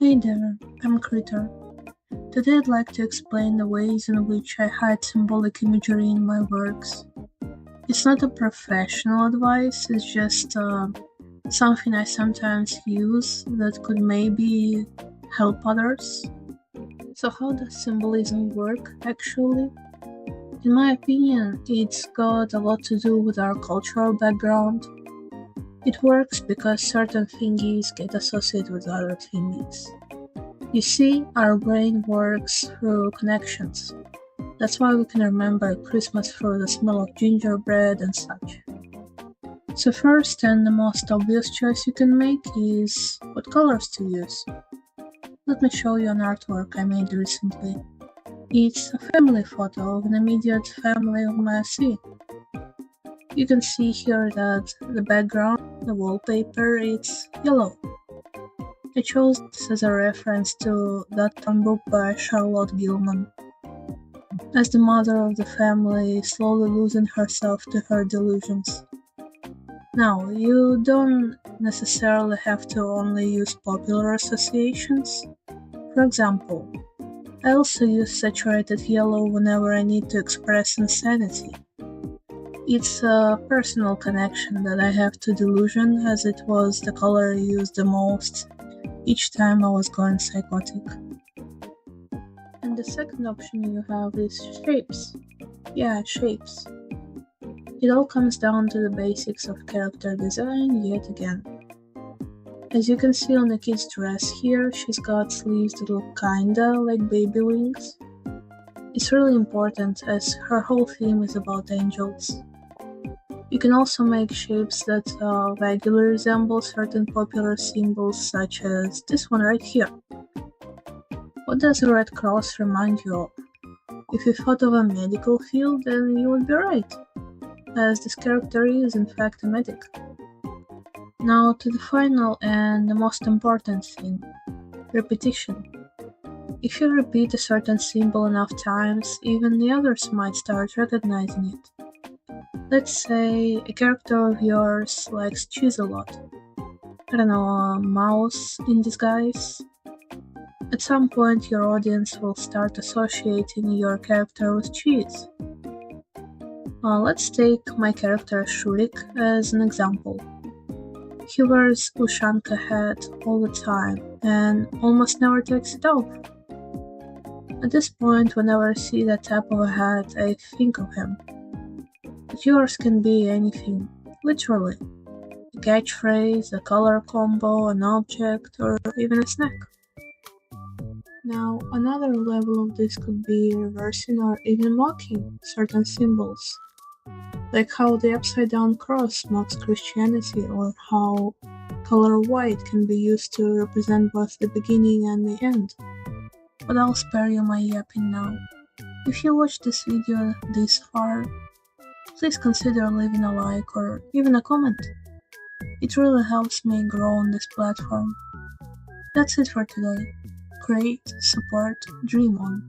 Hey there, I'm Critter. Today I'd like to explain the ways in which I hide symbolic imagery in my works. It's not a professional advice, it's just something I sometimes use that could maybe help others. So, how does symbolism work actually? In my opinion, it's got a lot to do with our cultural background. It works because certain thingies get associated with other thingies. You see, our brain works through connections. That's why we can remember Christmas through the smell of gingerbread and such. So first and the most obvious choice you can make is what colors to use. Let me show you an artwork I made recently. It's a family photo of an immediate family of my sea. You can see here that the background, the wallpaper, it's yellow. I chose this as a reference to that one book by Charlotte Gilman. As the mother of the family slowly losing herself to her delusions. Now, you don't necessarily have to only use popular associations. For example, I also use saturated yellow whenever I need to express insanity. It's a personal connection that I have to delusion, as it was the color I used the most each time I was going psychotic. And the second option you have is shapes. Yeah, shapes. It all comes down to the basics of character design yet again. As you can see on the kid's dress here, she's got sleeves that look kinda like baby wings. It's really important as her whole theme is about angels. You can also make shapes that vaguely resemble certain popular symbols such as this one right here. What does the red cross remind you of? If you thought of a medical field, then you would be right, as this character is in fact a medic. Now to the final and the most important thing, repetition. If you repeat a certain symbol enough times, even the others might start recognizing it. Let's say a character of yours likes cheese a lot. I don't know, a mouse in disguise. At some point your audience will start associating your character with cheese. Let's take my character Shurik as an example. He wears Ushanka hat all the time and almost never takes it off. At this point, whenever I see that type of a hat, I think of him. But yours can be anything, literally. A catchphrase, a color combo, an object, or even a snack. Now, another level of this could be reversing or even mocking certain symbols. Like how the upside down cross mocks Christianity, or how color white can be used to represent both the beginning and the end. But I'll spare you my yapping now. If you watched this video this far, please consider leaving a like or even a comment. It really helps me grow on this platform. That's it for today. Create, support, dream on.